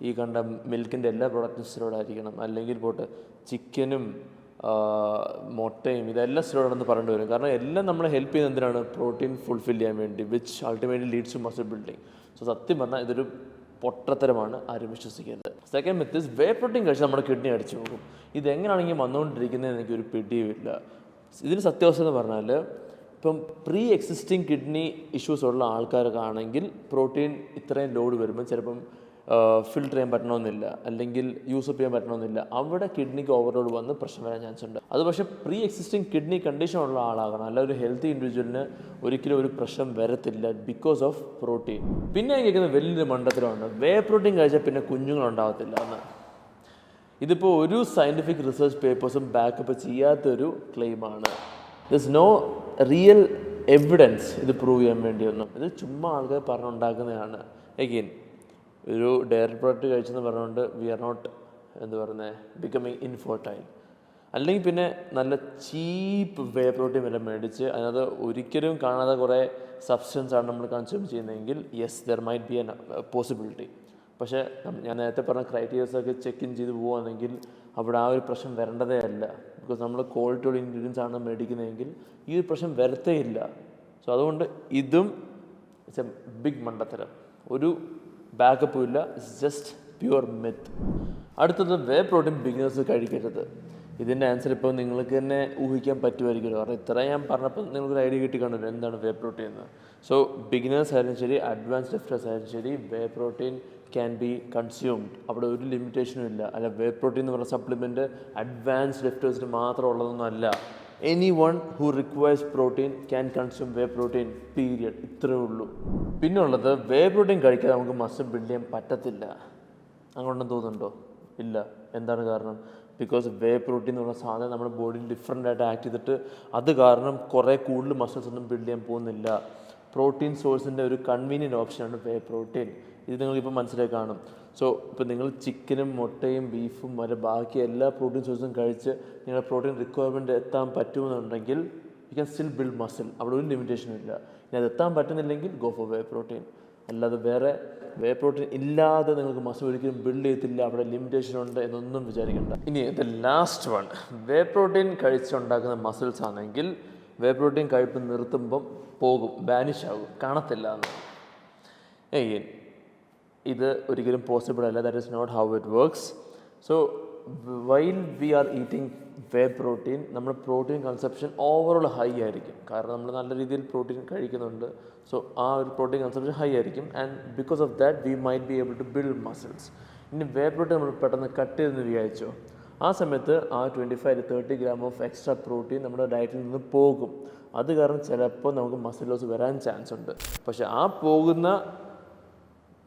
Speaker 1: ഈ കണ്ട മിൽക്കിൻ്റെ എല്ലാ പ്രോഡക്റ്റും സ്റ്റിറോയിഡ് ആയിരിക്കണം. അല്ലെങ്കിൽ പോട്ട് ചിക്കനും മുട്ടയും ഇതെല്ലാം സ്റ്റിറോയിഡാണെന്ന് പറയേണ്ടി വരും. കാരണം എല്ലാം നമ്മളെ ഹെൽപ്പ് ചെയ്യുന്നത് എന്തിനാണ്? പ്രോട്ടീൻ ഫുൾഫിൽ ചെയ്യാൻ വേണ്ടി, which ultimately leads to muscle building. So സത്യം പറഞ്ഞാൽ ഇതൊരു പൊട്ടത്തരമാണ്, ആരും വിശ്വസിക്കരുത്. Second myth is whey protein കഴിച്ചാൽ നമ്മുടെ കിഡ്നി അടിച്ചു പോകും. ഇതെങ്ങനെയാണെങ്കിൽ വന്നുകൊണ്ടിരിക്കുന്നതെന്ന് എനിക്കൊരു പിടിയുമില്ല. ഇതിന് സത്യാവസ്ഥ എന്ന് പറഞ്ഞാൽ ഇപ്പം പ്രീ എക്സിസ്റ്റിംഗ് കിഡ്നി ഇഷ്യൂസ് ഉള്ള ആൾക്കാർക്കാണെങ്കിൽ പ്രോട്ടീൻ ഇത്രയും ലോഡ് വരുമ്പോൾ ചിലപ്പം ഫിൽട്ടർ ചെയ്യാൻ പറ്റണമെന്നില്ല, അല്ലെങ്കിൽ യൂസപ്പ് ചെയ്യാൻ പറ്റണമെന്നില്ല. അവിടെ കിഡ്നിക്ക് ഓവർലോഡ് വന്ന് പ്രശ്നം വരാൻ ചാൻസ് ഉണ്ട്. അത് പക്ഷേ പ്രീ എക്സിസ്റ്റിംഗ് കിഡ്നി കണ്ടീഷൻ ഉള്ള ആളാകണം, അല്ല ഒരു ഹെൽത്തി ഇൻഡിവിജ്വലിന് ഒരിക്കലും ഒരു പ്രശ്നം വരത്തില്ല ബിക്കോസ് ഓഫ് പ്രോട്ടീൻ. പിന്നെ ഞാൻ കേൾക്കുന്ന വലിയൊരു മണ്ടത്തരമുണ്ട്, വേ പ്രോട്ടീൻ കഴിച്ചാൽ പിന്നെ കുഞ്ഞുങ്ങളുണ്ടാകത്തില്ല എന്ന്. ഇതിപ്പോൾ ഒരു സയൻറ്റിഫിക് റിസർച്ച് പേപ്പേഴ്സും ബാക്കപ്പ് ചെയ്യാത്തൊരു ക്ലെയിമാണ്. ദിസ് നോ റിയൽ എവിഡൻസ് ഇത് പ്രൂവ് ചെയ്യാൻ വേണ്ടിയൊന്നും. ഇത് ചുമ്മാ ആൾക്കാർ പറഞ്ഞുണ്ടാക്കുന്നതാണ്. എഗെയിൻ ഒരു ഡയറി പ്രോഡക്റ്റ് കഴിച്ചെന്ന് പറഞ്ഞുകൊണ്ട് വി ആർ നോട്ട് എന്താ പറയുന്നത് ബിക്കമിങ് ഇൻഫെർട്ടൈൽ. അല്ലെങ്കിൽ പിന്നെ നല്ല ചീപ്പ് വേ പ്രോട്ടീൻ വില മേടിച്ച് അതിനകത്ത് ഒരിക്കലും കാണാതെ കുറേ സബ്സ്റ്റൻസ് ആണ് നമ്മൾ കൺസ്യൂം ചെയ്യുന്നതെങ്കിൽ yes there might be N possibility. പക്ഷേ ഞാൻ നേരത്തെ പറഞ്ഞ ക്രൈറ്റീരിയസൊക്കെ ചെക്ക് ഇൻ ചെയ്ത് പോവുകയാണെങ്കിൽ അവിടെ ആ ഒരു പ്രശ്നം വരേണ്ടതേ അല്ല. ബിക്കോസ് നമ്മൾ ക്വാളിറ്റിയുള്ള ഇൻഗ്രീഡിയൻസ് ആണ് മേടിക്കുന്നതെങ്കിൽ ഈ ഒരു പ്രശ്നം വരത്തേ ഇല്ല. സോ അതുകൊണ്ട് ഇതും ഇറ്റ്സ് എ ബിഗ് മണ്ടത്തരം, ഒരു ബാക്കപ്പും ഇല്ല, ഇറ്റ്സ് ജസ്റ്റ് പ്യുവർ മിത്ത്. അടുത്തത് വേ പ്രോട്ടീൻ ബിഗിനേഴ്സ് കഴിക്കരുത്. ഇതിൻ്റെ ആൻസർ ഇപ്പോൾ നിങ്ങൾക്ക് തന്നെ ഊഹിക്കാൻ പറ്റുമായിരിക്കുമല്ലോ, കാരണം ഇത്ര ഞാൻ പറഞ്ഞപ്പോൾ നിങ്ങൾക്കൊരു ഐഡിയ കിട്ടി കാണുമല്ലോ എന്താണ് വേ പ്രോട്ടീൻ എന്ന്. സോ ബിഗിനേഴ്സ് ആയാലും ശരി അഡ്വാൻസ്ഡ് ലിഫ്റ്റേഴ്സ് ആയാലും ശരി വേ പ്രോട്ടീൻ ക്യാൻ ബി കൺസ്യൂംഡ്. അവിടെ ഒരു ലിമിറ്റേഷനും ഇല്ല. അല്ല വേ പ്രോട്ടീൻ എന്ന് പറഞ്ഞ സപ്ലിമെൻറ്റ് അഡ്വാൻസ്ഡ് ലിഫ്റ്റേഴ്സിന് മാത്രം ഉള്ളതൊന്നും അല്ല. Any one who requires protein can consume way protein period. ഇത്രയേ ഉള്ളൂ. പിന്നെ ഉള്ളത് വേ പ്രോട്ടീൻ കഴിക്കാതെ നമുക്ക് മസിൽ ബിൽഡ് ചെയ്യാൻ പറ്റത്തില്ല. അങ്ങോട്ടും തോന്നുന്നുണ്ടോ? ഇല്ല. എന്താണ് കാരണം? ബിക്കോസ് വേ പ്രോട്ടീൻ എന്ന് പറഞ്ഞ സാധനം നമ്മുടെ ബോഡിയിൽ ഡിഫറെൻ്റ് ആയിട്ട് ആക്ട് ചെയ്തിട്ട് അത് കാരണം കുറേ കൂടുതൽ മസിൽസ് ഒന്നും ബിൽഡ് ചെയ്യാൻ പോകുന്നില്ല. പ്രോട്ടീൻ സോഴ്സിൻ്റെ ഒരു കൺവീനിയൻറ്റ് ഓപ്ഷനാണ് വേ പ്രോട്ടീൻ. ഇത് നിങ്ങൾക്കിപ്പോൾ മനസ്സിലായി കാണും. സോ ഇപ്പോൾ നിങ്ങൾ ചിക്കനും മുട്ടയും ബീഫും വരെ ബാക്കി എല്ലാ പ്രോട്ടീൻ സോഴ്സും കഴിച്ച് നിങ്ങളുടെ പ്രോട്ടീൻ റിക്വയർമെൻറ്റ് എത്താൻ പറ്റുമെന്നുണ്ടെങ്കിൽ you can still build muscle. അവിടെ ഒരു ലിമിറ്റേഷനും ഇല്ല. ഇനി അത് എത്താൻ പറ്റുന്നില്ലെങ്കിൽ ഗോ ഫോർ വേ പ്രോട്ടീൻ. അല്ലാതെ വേറെ വേ പ്രോട്ടീൻ ഇല്ലാതെ നിങ്ങൾക്ക് മസിൽ ഒരിക്കലും ബിൽഡ് ചെയ്യത്തില്ല, അവിടെ ലിമിറ്റേഷൻ ഉണ്ട് എന്നൊന്നും വിചാരിക്കേണ്ട. ഇനി the last one, whey protein കഴിച്ചുണ്ടാക്കുന്ന മസിൽസ് ആണെങ്കിൽ വേ പ്രോട്ടീൻ കഴിപ്പ് നിർത്തുമ്പം പോകും, ബാനിഷ് ആകും, കാണത്തില്ല എന്ന്. എഗെയിൻ ഇത് ഒരിക്കലും പോസിബിൾ അല്ല. That is not how it works. So while we are eating whey protein നമ്മുടെ പ്രോട്ടീൻ കൺസപ്ഷൻ ഓവറോൾ ഹൈ ആയിരിക്കും. കാരണം നമ്മൾ നല്ല രീതിയിൽ പ്രോട്ടീൻ കഴിക്കുന്നുണ്ട്. സോ ആ ഒരു പ്രോട്ടീൻ കൺസപ്ഷൻ ഹൈ ആയിരിക്കും. And because of that we might be able to build muscles. ഇനി വേ പ്രോട്ടീൻ നമ്മൾ പെട്ടെന്ന് കട്ട് ചെയ്തെന്ന് വിചാരിച്ചോ, ആ സമയത്ത് ആ 25 to 30 gram of extra protein നമ്മുടെ ഡയറ്റിൽ നിന്ന് പോകും. അത് കാരണം ചിലപ്പോൾ നമുക്ക് മസിൽ ലോസ് വരാൻ ചാൻസ് ഉണ്ട്. പക്ഷേ ആ പോകുന്ന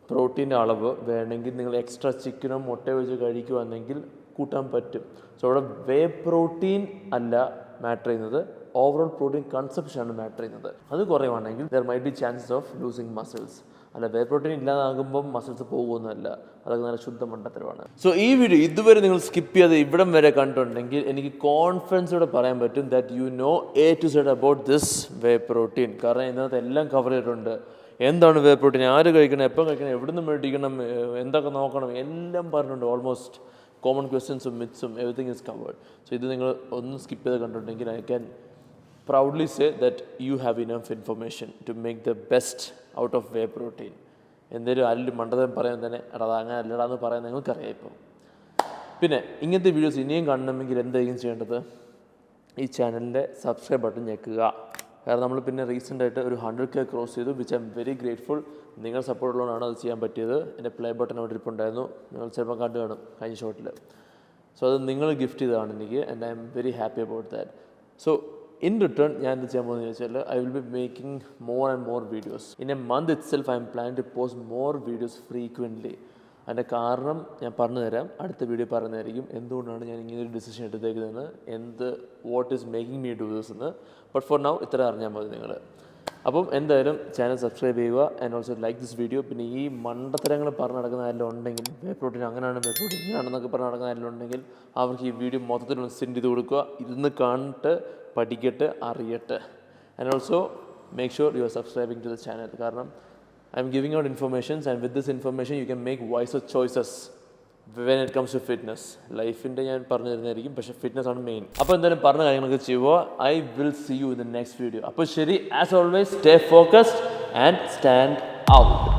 Speaker 1: പ്രോട്ടീൻ്റെ അളവ് വേണമെങ്കിൽ നിങ്ങൾ എക്സ്ട്രാ ചിക്കനോ മുട്ടയോ വെച്ച് കഴിക്കുകയാണെങ്കിൽ കൂട്ടാൻ പറ്റും. സോ അവിടെ വേ പ്രോട്ടീൻ അല്ല മാറ്റർ ചെയ്യുന്നത്, ഓവറോൾ പ്രോട്ടീൻ കൺസപ്ഷനാണ് മാറ്റർ ചെയ്യുന്നത്. അത് കുറയുവാണെങ്കിൽ there might be chances of losing muscles. അല്ല വേ പ്രോട്ടീൻ ഇല്ലാതാകുമ്പം മസിൽസ് പോകുമെന്നല്ല, അതൊക്കെ നല്ല ശുദ്ധ മണ്ടത്തരമാണ്. സോ ഈ വീഡിയോ ഇതുവരെ നിങ്ങൾ സ്കിപ്പ് ചെയ്ത് ഇവിടം വരെ കണ്ടിട്ടുണ്ടെങ്കിൽ എനിക്ക് കോൺഫിഡൻസോടെ പറയാൻ പറ്റും that you know A to Z about this way protein. കാരണം ഇതിനകത്ത് എല്ലാം കവർ ചെയ്തിട്ടുണ്ട്. എന്താണ് വേ പ്രോട്ടീൻ, ആര് കഴിക്കണം, എപ്പം കഴിക്കണം, എവിടെ നിന്ന് മേടിക്കണം, എന്തൊക്കെ നോക്കണം, എല്ലാം പറഞ്ഞിട്ടുണ്ട്. ഓൾമോസ്റ്റ് കോമൺ ക്വസ്റ്റ്യൻസും മിത്സും എവറിത്തിങ് ഈസ് കവേർഡ്. സോ ഇത് നിങ്ങൾ ഒന്ന് സ്കിപ്പ് ചെയ്ത് കണ്ടിട്ടുണ്ടെങ്കിൽ I can proudly say that you have enough information to make the best out of whey protein. എന്തെങ്കിലും ആരെങ്കിലും മണ്ടതരം പറയാൻ തന്നെ എടാ അങ്ങനെ അല്ലടാന്ന് പറയാൻ നിങ്ങൾക്കറിയാം. ഇപ്പോൾ പിന്നെ ഇങ്ങനത്തെ വീഡിയോസ് ഇനിയും കാണണമെങ്കിൽ എന്തായിരിക്കും ചെയ്യേണ്ടത്? ഈ ചാനലിൻ്റെ സബ്സ്ക്രൈബ് ബട്ടൺ ഞെക്കുക. കാരണം നമ്മൾ പിന്നെ റീസെൻ്റായിട്ട് ഒരു 100K ക്രോസ് ചെയ്തു, which I am very grateful. നിങ്ങൾ സപ്പോർട്ട് ഉള്ളതുകൊണ്ടാണ് അത് ചെയ്യാൻ പറ്റിയത്. എൻ്റെ പ്ലേ ബട്ടൺ അവിടെ ഇരിപ്പുണ്ടായിരുന്നു, നിങ്ങൾ ചിലപ്പോൾ കണ്ടു കാണും കഴിഞ്ഞ ഷോട്ടിൽ. സോ അത് നിങ്ങൾ ഗിഫ്റ്റ് ചെയ്തതാണ് എനിക്ക്, and I am very happy about that. So in return ഞാൻ എന്ത് ചെയ്യാൻ പോകുന്നത് ചോദിച്ചാൽ, I will be making more and more videos. In a month itself I am plan to post more videos frequently. അതിൻ്റെ കാരണം ഞാൻ പറഞ്ഞു തരാം, അടുത്ത വീഡിയോ പറയുന്നതായിരിക്കും എന്തുകൊണ്ടാണ് ഞാൻ ഇങ്ങനൊരു ഡിസിഷൻ എടുത്തേക്കുന്നതെന്ന്, what is making me do this എന്ന്. ബട്ട് ഫോർ നൗ ഇത്ര അറിഞ്ഞാൽ മതി നിങ്ങൾ. അപ്പം എന്തായാലും ചാനൽ സബ്സ്ക്രൈബ് ചെയ്യുക and also like this video. പിന്നെ ഈ മണ്ടത്തരങ്ങൾ പറഞ്ഞ് നടക്കുന്ന ആരെല്ലാം ഉണ്ടെങ്കിൽ, വേ പ്രോട്ടീൻ അങ്ങനെയാണ്, വേ പ്രോട്ടീൻ ഇങ്ങനെയാണെന്നൊക്കെ പറഞ്ഞ് നടക്കുന്ന ആരെല്ലാം ഉണ്ടെങ്കിൽ അവർക്ക് ഈ വീഡിയോ മൊത്തത്തിൽ സെൻഡ് ചെയ്ത് കൊടുക്കുക. ഇരുന്ന് കണ്ടിട്ട് പഠിക്കട്ടെ, അറിയട്ടെ. And also make sure you are subscribing to the channel. കാരണം I am giving out information, and with this information you can make wiser choices when it comes to fitness. ലൈഫിൻ്റെ ഞാൻ പറഞ്ഞു തരുന്നതായിരിക്കും, പക്ഷേ ഫിറ്റ്നസ് ആണ് മെയിൻ. അപ്പോൾ എന്തായാലും പറഞ്ഞ കാര്യങ്ങളൊക്കെ ചെയ്യുക. I will see you in the next video. അപ്പോൾ ശരി, as always stay focused and stand out.